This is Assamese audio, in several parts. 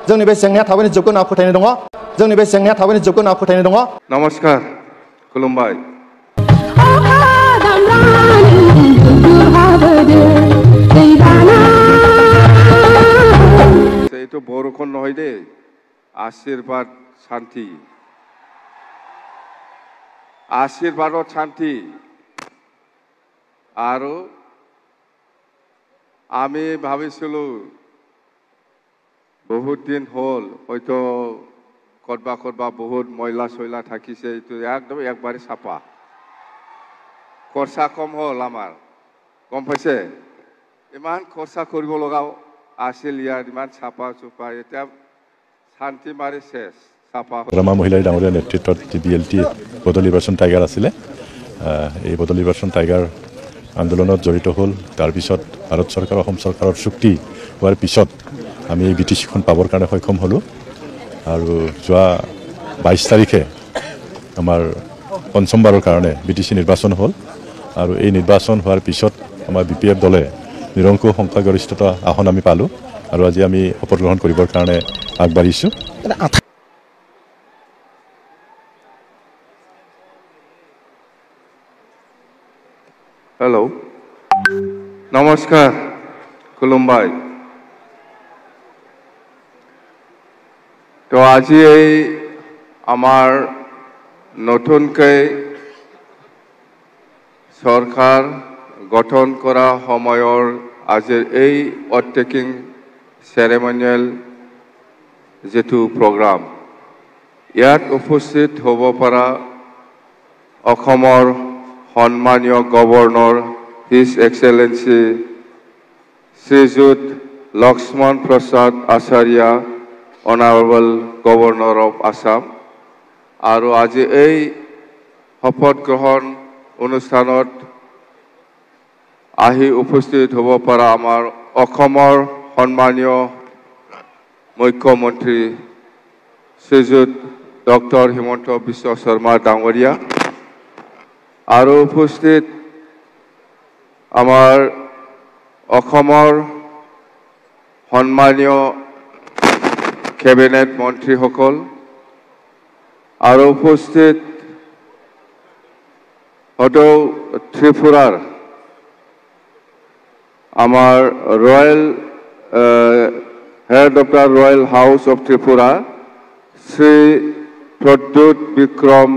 जोंनि बे जेंनाया थाबैनो जोबगोन होनना फोथायनाय दङ जोंनि बे जेंनाया थाबैनो जोबगोन होनना फोथायनाय दङ नमस्कार खुलुमबाय এইটো বৰষুণ নহয় দেই আশীৰ্বাদ শান্তি আশীৰ্বাদত শান্তি আৰু আমি ভাবিছিলো বহুত দিন হল হয়তো কতবা বহুত ময়লা চয়লা থাকিছে এইটো একদম একবারে চাপা খরচা কম হল আমার গম পাইছে ইমান খরচা কৰিব লগাও আছিল ইয়াৰ ইমান চাপা চুপা এটা শান্তি মাৰি শেষ চাপা ৰামা মহিলাৰ ডাঙৰীয়া নেতৃত্বত বিএলটি বদল নিৰ্বাচন টাইগাৰ আছিলে এই বদল নিৰ্বাচন টাইগাৰ আন্দোলনত জড়িত হ'ল তাৰপিছত ভাৰত চৰকাৰ অসম চৰকাৰৰ চুক্তি হোৱাৰ পিছত আমি এই বিটিচিখন পাবৰ কাৰণে সক্ষম হ'লোঁ আৰু যোৱা 22 তাৰিখে আমাৰ পঞ্চমবাৰৰ কাৰণে বিটিচি নিৰ্বাচন হ'ল আৰু এই নিৰ্বাচন হোৱাৰ পিছত আমাৰ বিপিএফ দলে নিৰংকুশ সংখ্যাগৰিষ্ঠতা আসন আমি পালোঁ আৰু আজি আমি শপত গ্ৰহণ কৰিবৰ কাৰণে আগবাঢ়িছোঁ हेलो नमस्कार खुलुमबाय तो আজি এই আমাৰ নতুনকৈ সৰকাৰ গঠন কৰা সময়ৰ আজিৰ এই অটেকিং সেৰেমনিয়াল যেটো প্ৰোগ্ৰাম ইয়াত উপস্থিত হ'ব পৰা অসমৰ সম্মানীয় governor his excellency Shriyut Lakshman Prasad Acharya honourable governor of Assam আৰু আজি এই শপত গ্ৰহণ অনুষ্ঠানত আহি উপস্থিত হ'ব পৰা আমাৰ অসমৰ সম্মানীয় মুখ্যমন্ত্ৰী শ্ৰীযুত ডক্টৰ হিমন্ত বিশ্ব শৰ্মা ডাঙৰীয়া আৰু উপস্থিত আমাৰ অসমৰ সম্মানীয় কেবিনেট মন্ত্ৰীসকল আৰু উপস্থিত সদৌ ত্ৰিপুৰাৰ আমাৰ royal head of the royal house of Tripura Shri Pradyot Bikram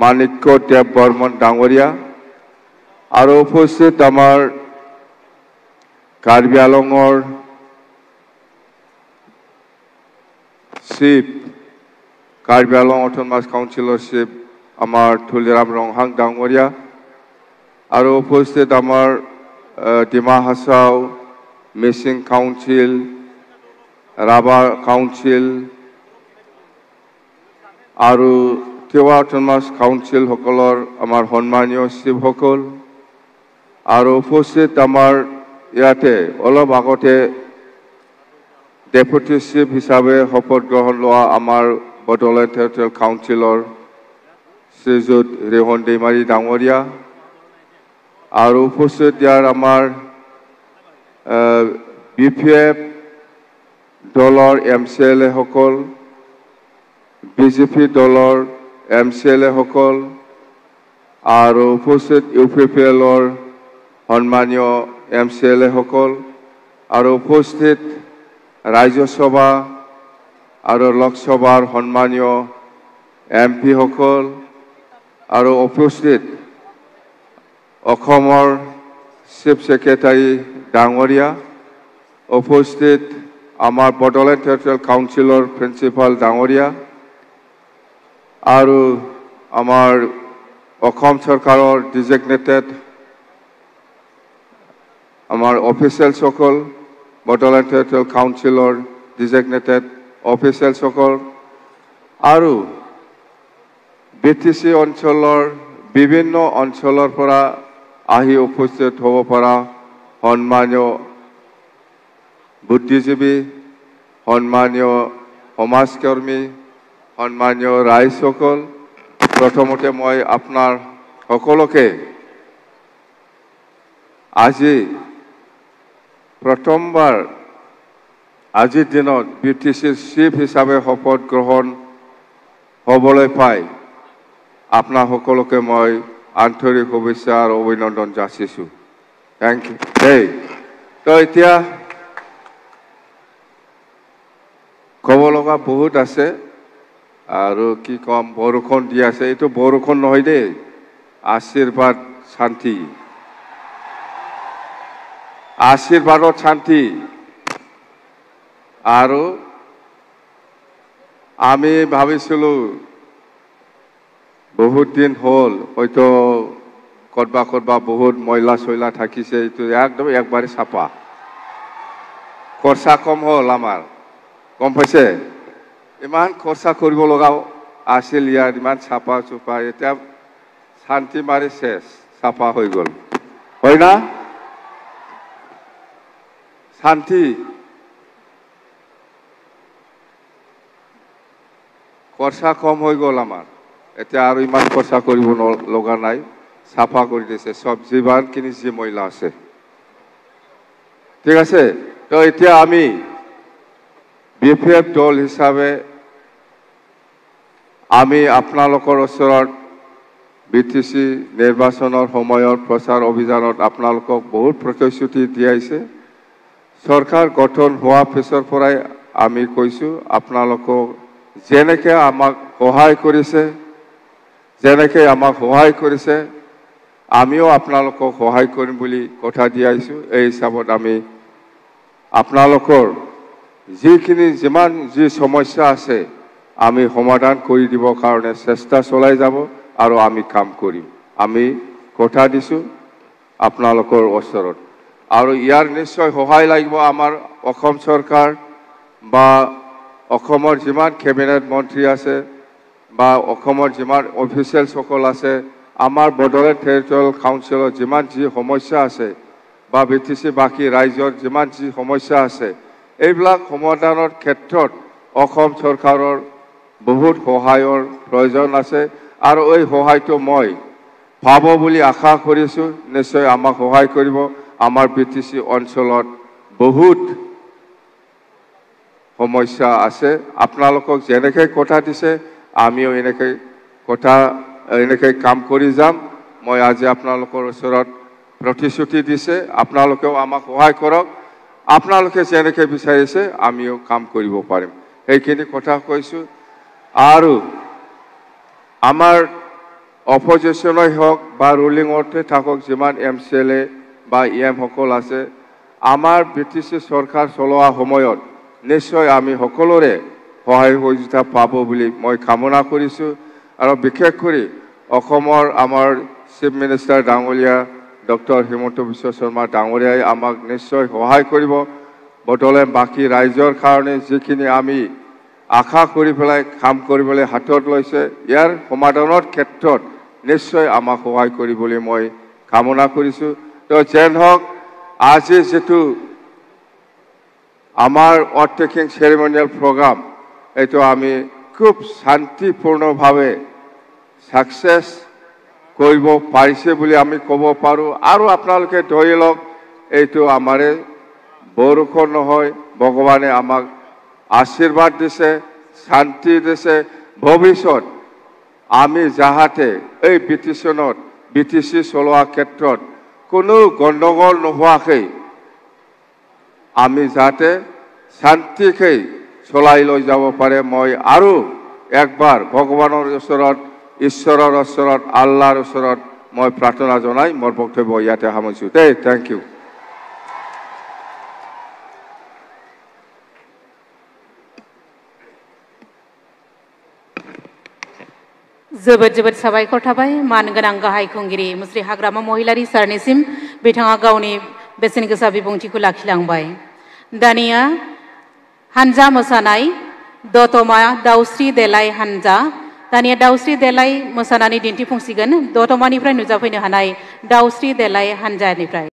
Manikya Deb Barman ডাঙৰীয়া আৰু উপস্থিত আমাৰ কাৰ্বি আংলঙৰ চিফ কাৰ্বি আংলং অটোনমাস কাউন্সিলৰ চিফ আমাৰ তুলিৰাম ৰংহাং ডাঙৰীয়া আৰু উপস্থিত আমাৰ ডিমা হাছাও মিচিং কাউন্সিল ৰাভা কাউন্সিল আৰু তিৱা অটোনমাস কাউন্সিল সকলৰ আমাৰ সম্মানীয় চিফসকল আৰু উপস্থিত আমাৰ ইয়াতে অলপ আগতে ডেপুটি চিফ হিচাপে শপত গ্ৰহণ লোৱা আমাৰ বড়োলেণ্ড টেৰিটৰিয়েল কাউন্সিলৰ শ্ৰীযুত ৰেহন दैमारी ডাঙৰীয়া আৰু উপস্থিত ইয়াৰ আমাৰ বিপিএফ দলৰ এমচিএলএ সকল বিজেপি দলৰ এমচিএলএ সকল আৰু উপস্থিত ইউপিপিএলৰ সম্মানীয় এমচিএলএ সকল আৰু উপস্থিত ৰাজ্যসভা আৰু লোকসভাৰ সম্মানীয় এমপি সকল আৰু উপস্থিত অসমৰ চিফ সেক্ৰেটাৰী ডাঙৰীয়া উপস্থিত আমাৰ বড়োলেণ্ড টেৰিটৰিয়েল কাউন্সিলৰ প্ৰিন্সিপাল ডাঙৰীয়া আৰু আমাৰ অসম চৰকাৰৰ ডিজিগনেটেড আমাৰ অফিচিয়েলসকল বড়োলেণ্ড টেৰিটৰিয়েল কাউন্সিলৰ ডিজিগনেটেড অফিচিয়েলসকল আৰু বিটিচি অঞ্চলৰ বিভিন্ন অঞ্চলৰ পৰা আহি উপস্থিত হ'ব পৰা সম্মানীয় বুদ্ধিজীৱী সম্মানীয় সমাজকৰ্মী সম্মানীয় ৰাইজসকল প্ৰথমতে মই আপোনাৰ সকলোকে আজি প্ৰথমবাৰ আজিৰ দিনত BTCৰ চিফ হিচাপে শপত গ্ৰহণ হ'বলৈ পাই আপোনাৰ সকলোকে মই আন্তৰিক শুভেচ্ছা আৰু অভিনন্দন যাচিছোঁ। Thank U. তো এতিয়া ক'ব লগা বহুত আছে আৰু কি ক'ম, বৰষুণ দি আছে। এইটো বৰষুণ নহয় দেই, আশীৰ্বাদ শান্তি, আশীৰ্বাদত শান্তি। আৰু আমি ভাবিছিলোঁ বহুত দিন হ'ল হয়তো ক'ৰবা বহুত ময়লা চয়লা থাকিছে, এইটো একদম একবাৰে চাফা। খৰচা কম হ'ল আমাৰ, গম পাইছে? ইমান খৰচা কৰিব লগা আছিল ইয়াত, ইমান চাফা চুফা, এতিয়া শান্তি মাৰি শেষ, চাফা হৈ গ'ল, হয় না? শান্তি, খৰচা কম হৈ গ'ল আমাৰ, এতিয়া আৰু ইমান খৰচা কৰিব লগা নাই, চাফা কৰি দিছে চব যিমানখিনি যি ময়লা আছে। ঠিক আছে, তো এতিয়া আমি BPF দল হিচাপে আমি আপোনালোকৰ ওচৰত BTC নিৰ্বাচনৰ সময়ত প্ৰচাৰ অভিযানত আপোনালোকক বহুত প্ৰতিশ্ৰুতি দিয়াইছে। চৰকাৰ গঠন হোৱাৰ পিছৰ পৰাই আমি কৈছোঁ আপোনালোকক যেনেকৈ আমাক সহায় কৰিছে, আমিও আপোনালোকক সহায় কৰিম বুলি কথা দিয়াইছোঁ। এই হিচাপত আমি আপোনালোকৰ যিমান যি সমস্যা আছে আমি সমাধান কৰি দিবৰ কাৰণে চেষ্টা চলাই যাব আৰু আমি কাম কৰিম। আমি কথা দিছোঁ আপোনালোকৰ ওচৰত, আৰু ইয়াৰ নিশ্চয় সহায় লাগিব আমাৰ অসম চৰকাৰ বা অসমৰ যিমান কেবিনেট মন্ত্ৰী আছে বা অসমৰ যিমান অফিচিয়েলসকল আছে, আমাৰ বড়োলেণ্ড টেৰিটৰিয়েল কাউন্সিলৰ যিমান যি সমস্যা আছে বা BTC বাকী ৰাইজৰ যিমান যি সমস্যা আছে, এইবিলাক সমাধানৰ ক্ষেত্ৰত অসম চৰকাৰৰ বহুত সহায়ৰ প্ৰয়োজন আছে। আৰু এই সহায়টো মই পাব বুলি আশা কৰিছোঁ, নিশ্চয় আমাক সহায় কৰিব। আমাৰ BTC অঞ্চলত বহুত সমস্যা আছে, আপোনালোকক যেনেকৈ কথা দিছে আমিও এনেকৈ কাম কৰি যাম। মই আজি আপোনালোকৰ ওচৰত প্ৰতিশ্ৰুতি দিছে, আপোনালোকেও আমাক সহায় কৰক, আপোনালোকে যেনেকৈ বিচাৰিছে আমিও কাম কৰিব পাৰিম, সেইখিনি কথা কৈছোঁ। আৰু আমাৰ অপজিশ্যনেই হওক বা ৰুলিঙতে থাকক যিমান MCLA বা EM সকল আছে, আমাৰ BTC চৰকাৰ চলোৱা সময়ত নিশ্চয় আমি সকলোৰে সহায় সহযোগিতা পাব বুলি মই কামনা কৰিছোঁ। আৰু বিশেষ কৰি অসমৰ আমাৰ চিফ মিনিষ্টাৰ ডাঙৰীয়া ডক্টৰ হিমন্ত বিশ্ব শৰ্মা ডাঙৰীয়াই আমাক নিশ্চয় সহায় কৰিব। বড়োলেণ্ড বাকী ৰাইজৰ কাৰণে যিখিনি আমি আশা কৰি পেলাই কাম কৰিবলৈ হাতত লৈছে, ইয়াৰ সমাধানৰ ক্ষেত্ৰত নিশ্চয় আমাক সহায় কৰিবলৈ মই কামনা কৰিছোঁ। তো যেন হওক, আজি যিটো আমাৰ অথ টেকিং চেৰিমনিয়েল প্ৰগ্ৰাম, এইটো আমি খুব শান্তিপূৰ্ণভাৱে ছাকচেছ কৰিব পাৰিছে বুলি আমি ক'ব পাৰোঁ। আৰু আপোনালোকে ধৰি লওক, এইটো আমাৰে বৰষুণ নহয়, ভগৱানে আমাক আশীৰ্বাদ দিছে, শান্তি দিছে। ভৱিষ্যত আমি যাহাতে এই BTC চলোৱা ক্ষেত্ৰত কোনো গণ্ডগোল নোহোৱাকৈ আমি যাতে শান্তিকৈ চলাই লৈ যাব পাৰে, মই আৰু একবাৰ ভগৱানৰ ওচৰত, ঈশ্বৰৰ ওচৰত, আল্লাহৰ ওচৰত মই প্ৰাৰ্থনা জনাই মোৰ বক্তব্য ইয়াতে সামৰিছোঁ। Thank you. जोबोद साबायखर थाबाय मानगोनां गाहाय खुंगिरि मुस्रि हाग्रामा महिलारि सारनिसिम बिथाङा गावनि बेसेन गोसा बिबुंथिखौ लाखिलांबाय। दानिया हानजा मोसानाय दतमा दाउस्रि देलाय हानजा, दानिया दाउस्रि देलाय मोसानानै दिन्थिफुंसिगोन दतमानिफ्राय नुजाफैनो हानाय दाउस्रि देलाय हानजानिफ्राय।